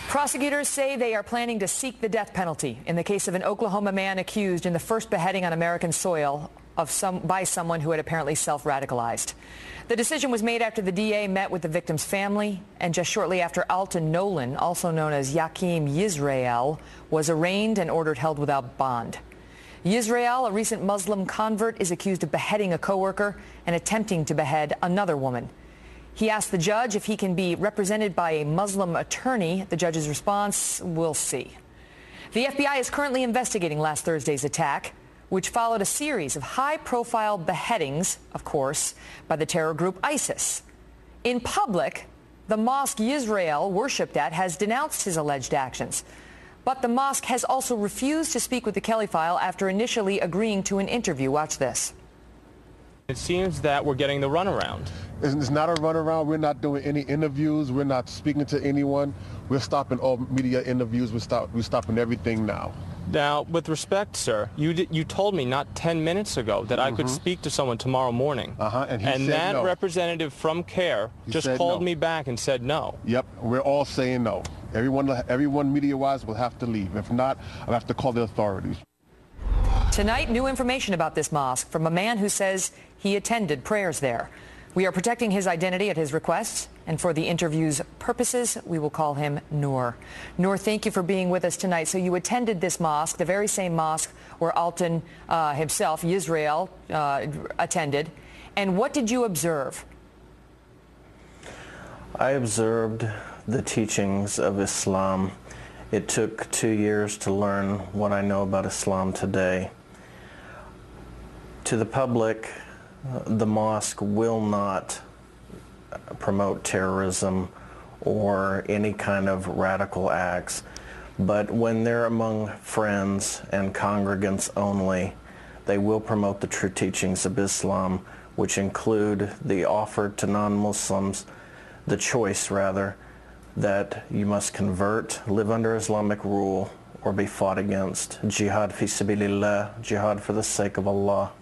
Prosecutors say they are planning to seek the death penalty in the case of an Oklahoma man accused in the first beheading on American soil by someone who had apparently self-radicalized. The decision was made after the DA met with the victim's family and just shortly after Alton Nolan, also known as Yakim Yisrael, was arraigned and ordered held without bond. Yisrael, a recent Muslim convert, is accused of beheading a coworker and attempting to behead another woman. He asked the judge if he can be represented by a Muslim attorney. The judge's response, we'll see. The FBI is currently investigating last Thursday's attack, which followed a series of high-profile beheadings, of course, by the terror group ISIS. In public, the mosque Yisrael worshipped at has denounced his alleged actions. But the mosque has also refused to speak with the Kelly File after initially agreeing to an interview. Watch this. It seems that we're getting the runaround. It's not a runaround. We're not doing any interviews. We're not speaking to anyone. We're stopping all media interviews. We're stopping everything now. Now, with respect, sir, you told me not 10 minutes ago that I could speak to someone tomorrow morning. And he said that no. Representative from CARE just called me back and said no. Yep, we're all saying no. Everyone media-wise will have to leave. If not, I'll have to call the authorities. Tonight, new information about this mosque from a man who says he attended prayers there. We are protecting his identity at his request, and for the interview's purposes, we will call him Noor. Noor, thank you for being with us tonight. So you attended this mosque, the very same mosque where Alton himself, Yisrael, attended. And what did you observe? I observed the teachings of Islam. It took 2 years to learn what I know about Islam today. To the public, the mosque will not promote terrorism or any kind of radical acts, but when they're among friends and congregants only, they will promote the true teachings of Islam, which include the offer to non-Muslims, the choice rather, that you must convert, live under Islamic rule, or be fought against. Jihad fi sabilillah, jihad for the sake of Allah.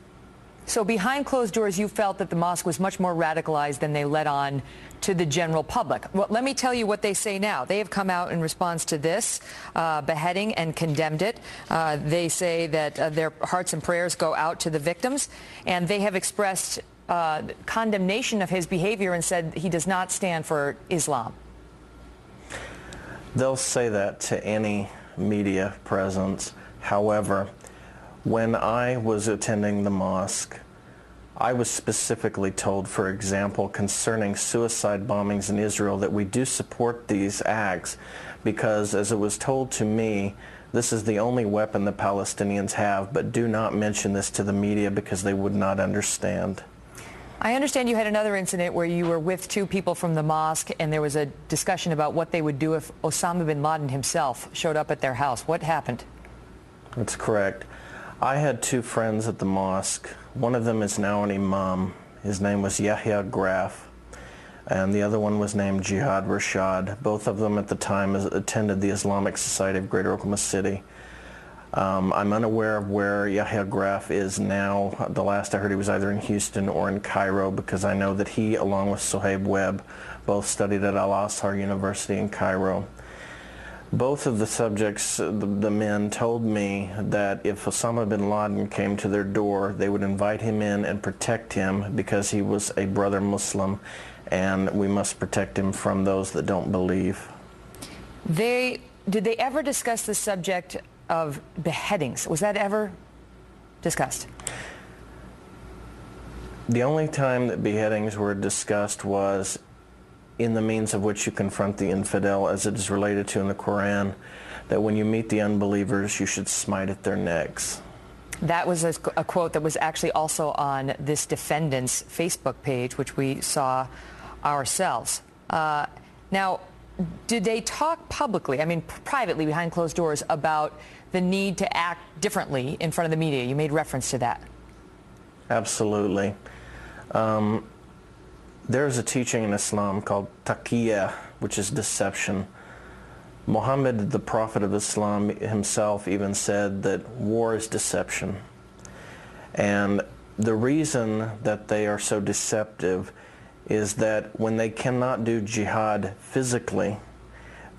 So behind closed doors, you felt that the mosque was much more radicalized than they let on to the general public. Well, let me tell you what they say now. They have come out in response to this beheading and condemned it. They say that their hearts and prayers go out to the victims, and they have expressed condemnation of his behavior and said he does not stand for Islam. They'll say that to any media presence. However, when I was attending the mosque, I was specifically told, for example, concerning suicide bombings in Israel, that we do support these acts because, as it was told to me, this is the only weapon the Palestinians have, but do not mention this to the media because they would not understand. I understand you had another incident where you were with two people from the mosque and there was a discussion about what they would do if Osama bin Laden himself showed up at their house. What happened? That's correct. I had two friends at the mosque. One of them is now an imam. His name was Yahya Graf, and the other one was named Jihad Rashad. Both of them at the time attended the Islamic Society of Greater Oklahoma City. I'm unaware of where Yahya Graf is now. The last I heard, he was either in Houston or in Cairo, because I know that he, along with Sohaib Webb, both studied at Al-Azhar University in Cairo. Both of the subjects, the men, told me that if Osama bin Laden came to their door, they would invite him in and protect him because he was a brother Muslim, and we must protect him from those that don't believe. Did they ever discuss the subject of beheadings? Was that ever discussed? The only time that beheadings were discussed was in the means of which you confront the infidel, as it is related to in the Quran, that when you meet the unbelievers, you should smite at their necks. That was a quote that was actually also on this defendant's Facebook page, which we saw ourselves. Now, did they talk publicly, I mean privately behind closed doors, about the need to act differently in front of the media? You made reference to that. Absolutely. There's a teaching in Islam called taqiyya, which is deception. Muhammad, the prophet of Islam himself, even said that war is deception. And the reason that they are so deceptive is that when they cannot do jihad physically,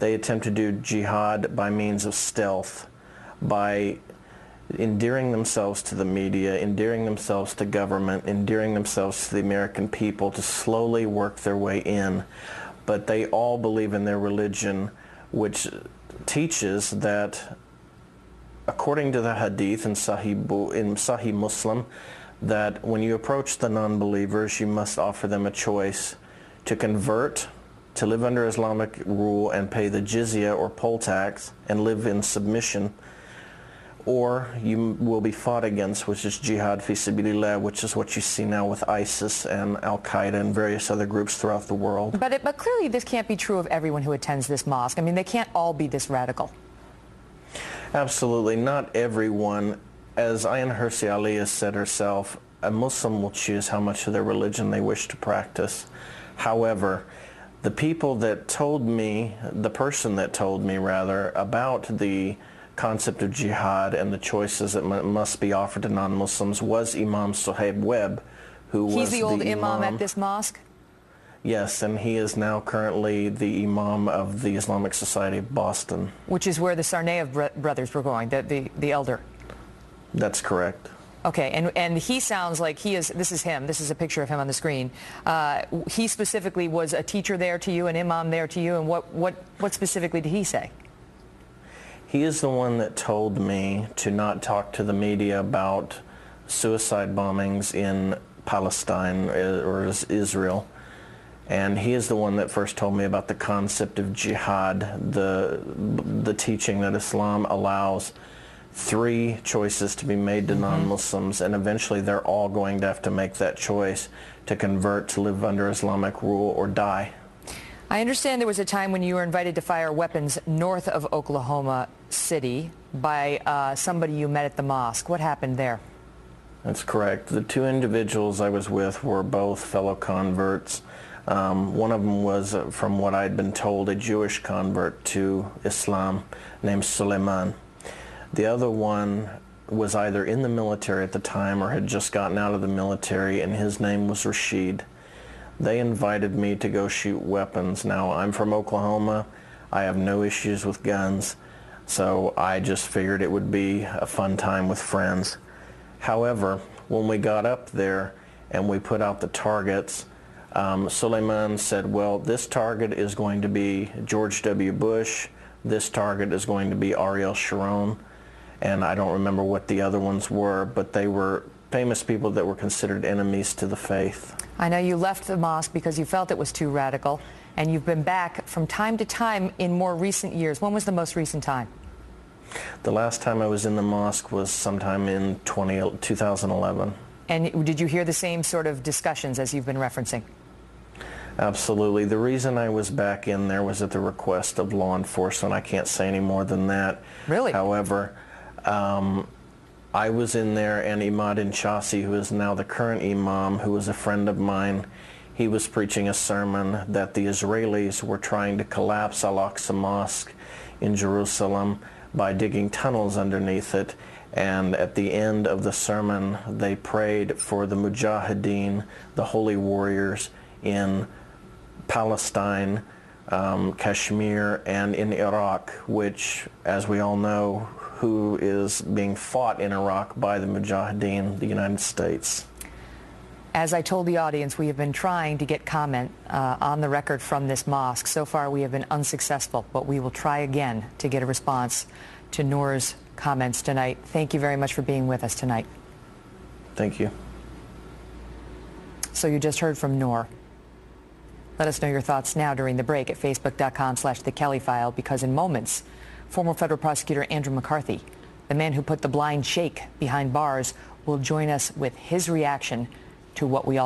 They attempt to do jihad by means of stealth, by endearing themselves to the media, endearing themselves to government, endearing themselves to the American people to slowly work their way in. But they all believe in their religion, which teaches that, according to the hadith in Sahih Muslim, that when you approach the non-believers, you must offer them a choice to convert, to live under Islamic rule and pay the jizya or poll tax and live in submission, or you will be fought against, which is jihad fi sabilillah, which is what you see now with ISIS and Al-Qaeda and various other groups throughout the world. But clearly this can't be true of everyone who attends this mosque. I mean, they can't all be this radical. Absolutely, not everyone. As Ayan Hirsi Ali has said herself, a Muslim will choose how much of their religion they wish to practice. However, the people that told me, the person that told me rather, about the concept of jihad and the choices that must be offered to non-Muslims was Imam Sohaib Webb, who was the old imam at this mosque? Yes, and he is now currently the imam of the Islamic Society of Boston. Which is where the Tsarnaev brothers were going, the elder. That's correct. Okay, and he sounds like he is, this is him, this is a picture of him on the screen. He specifically was a teacher there to you, an imam there to you, and what specifically did he say? He is the one that told me to not talk to the media about suicide bombings in Palestine or Israel. And he is the one that first told me about the concept of jihad, the teaching that Islam allows 3 choices to be made to non-Muslims, and eventually they're all going to have to make that choice to convert, to live under Islamic rule, or die. I understand there was a time when you were invited to fire weapons north of Oklahoma City by somebody you met at the mosque. What happened there? That's correct. The 2 individuals I was with were both fellow converts. One of them was, from what I'd been told, a Jewish convert to Islam named Suleiman. The other one was either in the military at the time or had just gotten out of the military, and his name was Rashid. They invited me to go shoot weapons. Now, I'm from Oklahoma. I have no issues with guns, so I just figured it would be a fun time with friends. However, when we got up there and we put out the targets, Suleiman said, well, this target is going to be George W. Bush, this target is going to be Ariel Sharon, and I don't remember what the other ones were, but they were famous people that were considered enemies to the faith. I know you left the mosque because you felt it was too radical, and you've been back from time to time in more recent years. When was the most recent time? The last time I was in the mosque was sometime in 2011. And did you hear the same sort of discussions as you've been referencing? Absolutely. The reason I was back in there was at the request of law enforcement. I can't say any more than that. Really? However, I was in there, and Imad Inchasi, who is now the current imam, who was a friend of mine, he was preaching a sermon that the Israelis were trying to collapse Al-Aqsa Mosque in Jerusalem by digging tunnels underneath it. And at the end of the sermon, they prayed for the Mujahideen, the holy warriors in Palestine, Kashmir, and in Iraq, which, as we all know, who is being fought in Iraq by the Mujahideen, the United States. As I told the audience, we have been trying to get comment on the record from this mosque. So far, we have been unsuccessful, but we will try again to get a response to Noor's comments tonight. Thank you very much for being with us tonight. Thank you. So you just heard from Noor. Let us know your thoughts now during the break at facebook.com/The Kelly File, because in moments, former federal prosecutor Andrew McCarthy, the man who put the blind sheikh behind bars, will join us with his reaction to what we all